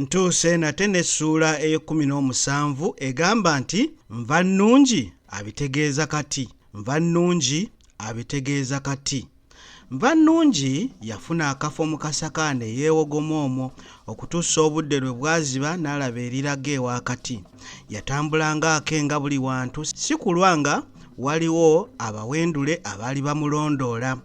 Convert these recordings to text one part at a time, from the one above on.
Ntuuse nate n'essuula ey'e17 egamba nti nva nnungi abitegeeza kati. Nva nnungi abitegeeza kati. Nva nnungi yafuna akafo mu kasaka ne yeewogoma omwo okutuusa obudde lwe bwaziba n'alaba eriraga ewakati. Yatambulanga akenga buli wantu, si kulwa nga waliwo abawendule abaali bamulondoola.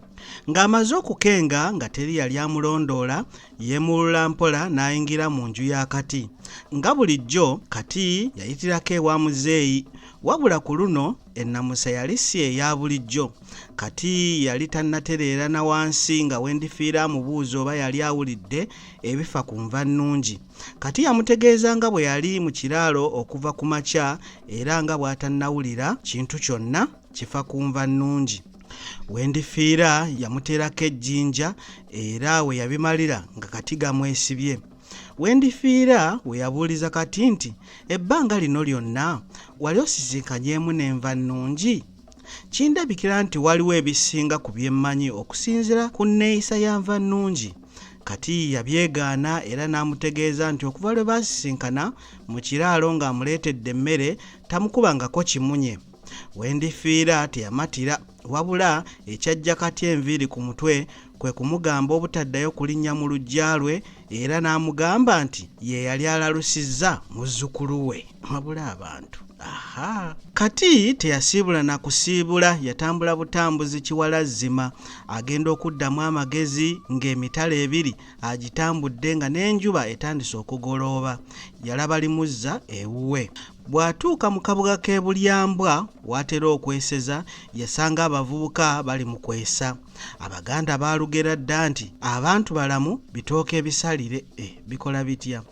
Ng'amaze okukenga nga teri yali amulondoola, yeemulula mpola n'ayingira mu nju ya Kati. Nga bulijjo Kati yayitirako ewa muzeeyi, wabula ku luno ennamusa yali si eya bulijjo. Kati yali tannatereera na wansi nga Wendifiira amubuuza oba yali awulidde ebifa ku nva nnungi. Kati yamutegeeza nga bwe yali mu kiraalo okuva ku makya era nga bw'atannawulira kintu kyonna kifa ku nva nnungi. Wendifiira yamuteerako ejjinja era we yabimalira nga Kati gamwesibye. Wendifiira we yabuuliza Kati nti ebbanga lino lyonna wali osisinkanyemu n'enva nnungi? Kindabikira nti waliwo ebisinga ku bye mmanyi okusinziira ku nneeyisa ya nva nnungi. Kati yabyegaana era n'amutegeeza nti okuva lwe baasisinkana mu kiraalo ng'amuleetedde emmere tamukubangako kimunye. Wendifiira teyamatira, wabula ekyajja Kati enviiri ku mutwe kwe kumugamba obutaddayo kulinnya mu luggya lwe era n'amugamba nti ye yali alalusizza muzzukulu we. Wabula abantu. Kati teyasiibula na kusiibula, yatambula butambuzi kiwalazzima agenda okuddamu amagezi ng'emitala ebiri agitambudde nga n'enjuba etandise okugolooba. Yalaba limuzza ewuwe. Bw'atuuka mu kabuga k'e Bulyambwa w'atera okweseza, yasanga abavubuka bali mu kwesa. Abaganda baalugera dda nti abantu balamu bitooke bisalire. Bikola bitya?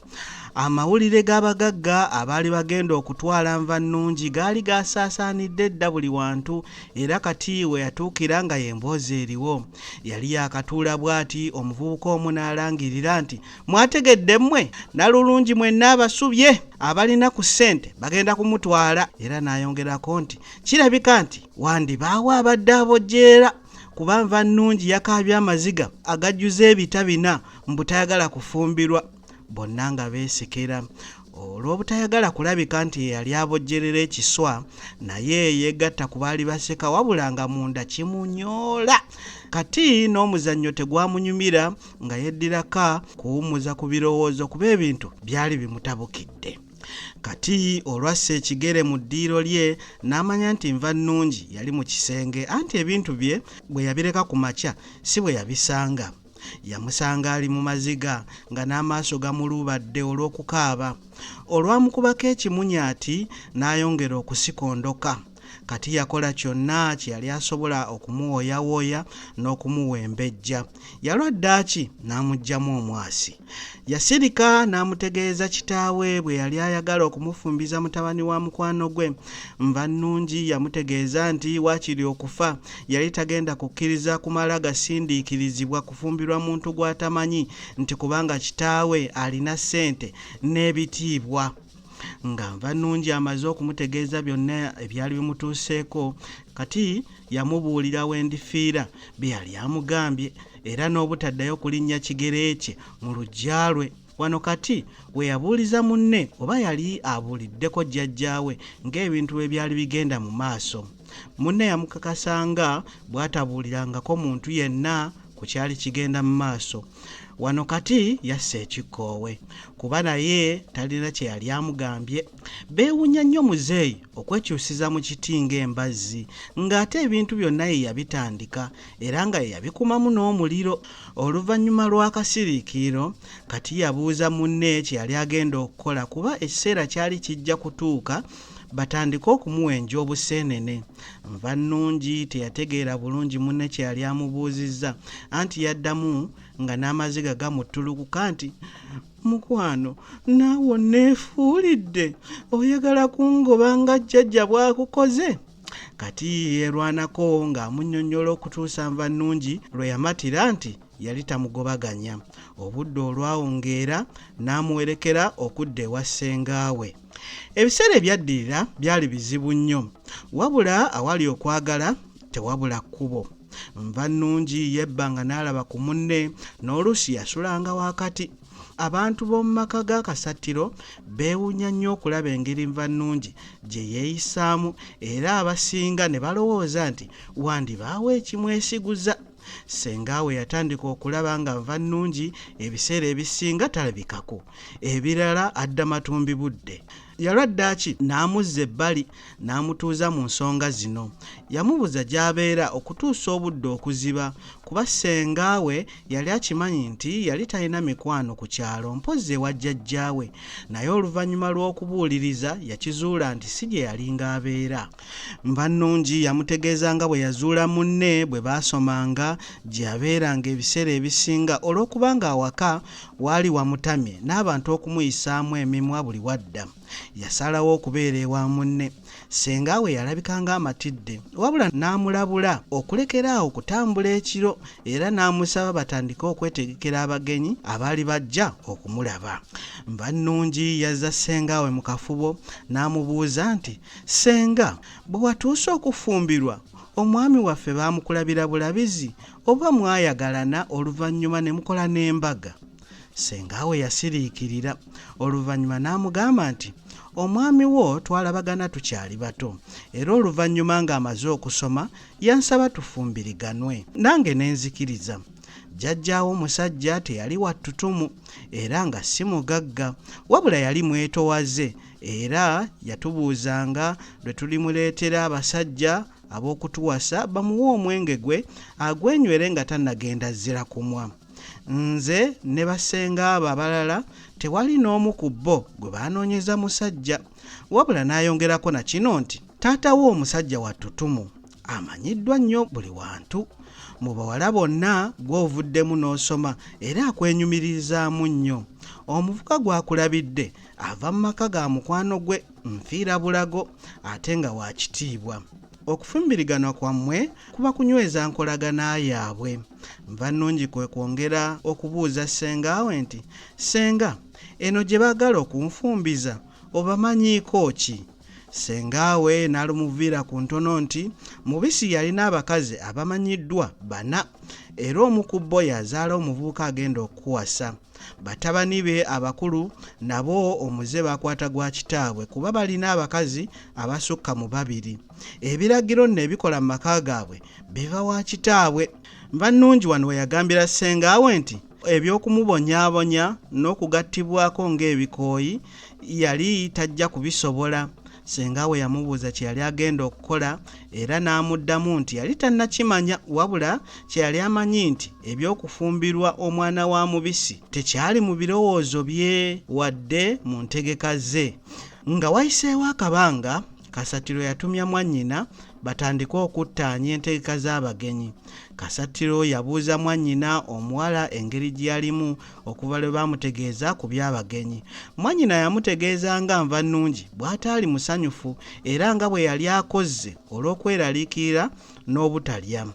Amawulire g'abagagga abaali bagenda okutwala nva nnungi gaali gasaasaanidde dda buli wantu, era Kati we yatuukira nga y'emboozi eriwo. Yali yakatuula bw'ati, omuvubuka omu n'alangirira nti mwategedde mmwe nalulungi mwenna abasubye abalina ku ssente bagenda kumutwala. Era n'ayongerako nti kirabika nti wandibaawo abadde abojjeera kuba nva nnungi yakaabye amaziga agajjuza ebita bina mbutayagala kufumbirwa. Bonna nga beesekera. Olw'obutayagala kulabika nti yali abojjerera ekiswa, naye yeegatta ku baali baseka wabula nga munda kimunyoola. Kati n'omuzannyo tegwamunyumira nga yeddiraka kuwummuza ku birowoozo kuba ebintu byali bimutabukidde. Kati olwassa ekigere mu ddiiro lye n'amanya nti nva nnungi yali mu kisenge, anti ebintu bye bwe yabireka ku makya si bwe yabisanga. Yamusanga ali mu maziga nga n'amaaso gamulubadde olw'okukaaba. Olwamukubako ekimunyaati n'ayongera okusikondoka. Kati yakola kyonna kye yali asobola okumuwooyawooya n'okumuwembejja. Yalwa ddaaki n'amuggyamu omwasi. Yasirika n'amutegeeza kitaawe bwe yali ayagala okumufumbiza mutabani wa mukwano gwe. Nva nnungi yamutegeeza nti waakiri okufa yali tagenda kukkiriza kumala gasindiikirizibwa kufumbirwa muntu gw'atamanyi, nti kubanga kitaawe alina ssente n'ebitiibwa. Nga nva nnungi amaze okumutegeeza byonna ebyali bimutuuseeko, Kati yamubuulira Wendifiira bye yali amugambye era n'obutaddayo kulinnya kigere kye mu luggya lwe. Wano Kati we yabuuliza munne oba yali abuuliddeko jjajjaawe ng'ebintu bwe byali bigenda mu maaso. Munne yamukakasanga bw'atabuulirangako muntu yenna ku kyali kigenda mu maaso. Wano Kati yasse ekikoowe kuba naye talina kye yali amugambye. Beewunya nnyo muzeeyi okwekyusiza mu kiti ng'embazzi, ng'ate ebintu byonna ye yabitandika era nga ye yabikumamu n'omuliro. Oluvannyuma lw'akasiriikiriro, Kati yabuuza munne kye yali agenda okukola kuba ekiseera kyali kijja kutuuka batandika okumuwenja obuseenene. Nva nnungi teyategeera bulungi munne kye yali amubuuzizza, anti yaddamu nga n'amaziga gamuttulukuka nti mukwano naawe onneefuulidde oyagala kungoba nga jjajja bw'akukoze. Kati yeerwanako ng'amunnyonnyola okutuusa nva nnungi lwe yamatira nti yali tamugobaganya. Obudde olwawungeera n'amuwerekera okudda ewa ssengaawe. Ebiseera ebyaddirira byali bizibu nnyo, wabula awali okwagala tewabula kkubo. Nva nnungi yebbanga n'alaba ku munne n'oluusi yasulanga wakati. Abantu b'omu maka ga Kasatiro beewuunya nnyo okulaba engeri Nvannungi gye yeeyisaamu era abasinga ne balowooza nti wandibaawo ekimwesiguza. Ssengaawe yatandika okulaba nga Nvannungi ebiseera ebisinga talabikako, ebirala adda matumbi budde. Yalwaddaaki n'amuzza ebbali n'amutuuza mu nsonga zino. Yamubuuza gy'abeera okutuusa obudde okuziba kuba ssengaawe yali akimanyi nti yali talina mikwano ku kyalo mpozzi ewa jjajjaawe, naye oluvannyuma lw'okubuuliriza yakizuula nti si gye yalinga abeera. Nvannungi yamutegeeza nga bwe yazuula munne bwe baasomanga gye yabeeranga ebiseera ebisinga olw'okubanga awaka waali wamutamye n'abantu okumuyisaamu emimwa buli wadda. Yasalawo okubeera ewa munne. Ssengaawe yalabika ng'amatidde wabula n'amulabula okulekeraawo okutambula ekiro era n'amusaba batandike okwetegekera abagenyi abaali bajja okumulaba. Nvannungi yazza ssengaawe mu kafubo n'amubuuza nti, "Ssenga, bwe watuuse okufumbirwa omwami waffe baamukulabira bulabizi oba mwayagalana oluvannyuma ne mukola n'embaga?" Ssengaawe yasiriikirira. Oluvannyuma n'amugamba nti, "Omwami wo twalabagana tukyali bato era oluvannyuma ng'amaze okusoma yansaba tufumbiriganwe, nange ne nzikiriza. Jjajjaawo omusajja teyali wattutumu era nga si mugagga wabula yali mwetowaze era yatubuuzanga lwe tulimuleetera abasajja ab'okutuwasa bamuwe omwenge gwe agwenywere nga tannagenda zzira kumwa. Nze ne bassenga abo abalala tewali n'omu ku bo gwe baanoonyeza musajja." Wabula n'ayongerako na kino nti, "Taata wo omusajja wattutumu amanyiddwa nnyo buli wantu. Mu bawala bonna gw'ovuddemu n'osoma era akwenyumirizaamu nnyo. Omuvuka gwakulabidde ava mu maka ga mukwano gwe nfiira bulago ate nga wa kitiibwa. Okufumbirigana kwammwe kuba kunyweza nkolagana yaabwe." Nvannungi kwe kwongera okubuuza ssengaawe nti, "Ssenga, eno gye baagala okunfumbiza obamanyiiko ki?" Ssengaawe n'alumuviira ku ntono nti mubisi yalina abakazi abamanyiddwa 4 era omu ku bo yazaala omuvubuka agenda okuwasa. Batabani be abakulu nabo omuze bakwata gwa kitaabwe kuba balina abakazi abasukka mu 2. Ebiragiro nno ebikola mu maka gaabwe biva wa kitaabwe. Nvannungi wano we yagambira ssengaawe nti eby'okumubonyaabonya n'okugattibwako ng'ebikooyi yali tajja kubisobola. Ssengaawe yamubuuza kye yali agenda okukola era n'amuddamu nti yali tannakimanya wabula kye yali amanyi nti eby'okufumbirwa omwana wa mubisi tekyali mu birowoozo bye wadde mu ntegeka ze. Nga wayiseewo akabanga, Kasatiro yatumya mwannyina batandike okuttaanya entegeka z'abagenyi. Kasatiro yabuuza mwannyina omuwala engeri gye yalimu okuva lwe baamutegeeza ku by'abagenyi. Mwannyina yamutegeeza nga Nvannungi bw'ataali musanyufu era nga bwe yali akozze olw'okweraliikirira n'obutalya.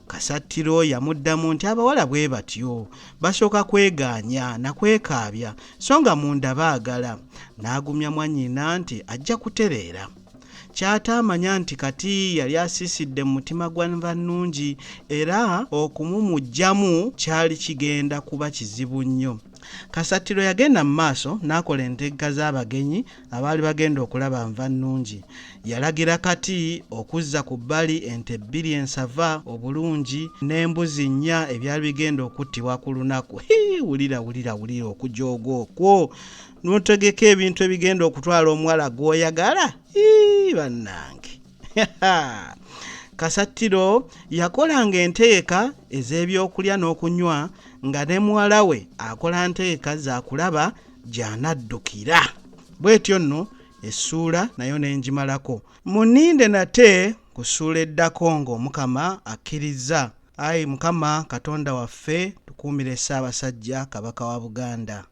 Kasatiro yamuddamu nti abawala bwe batyo basooka kwegaanya na kwekaabya so nga munda baagala. N'agumya mwannyina nti ajja kutereera. Ky'ataamanya nti kati yali asiisidde mu mutima gwa Nvannungi era okumumuggyamu kyali kigenda kuba kizibu nnyo. Kasatiro yagenda mu maaso n'akola entegeka z'abagenyi abaali bagenda okulaba Nvannungi. Yalagira kati okuzza ku bbali ente 2 ensava obulungi n'embuzi 4 ebyali bigenda okuttibwa ku lunaku. Wulira okujooga okwo n'otegeka ebintu ebigenda okutwala omuwala gw'oyagala. Bannange. Kasatiro yakolanga entegeka ez'ebyokulya n'okunywa nga ne muwala we akola ntegeka za kulaba gy'anaddukira. Bw'etyo nno essuula nayo n'engimalako. Muninde nate ku ssuula eddako ng'Omukama akkiriza. Ayi Mukama Katonda waffe tukuumire Ssaabasajja Kabaka wa Buganda.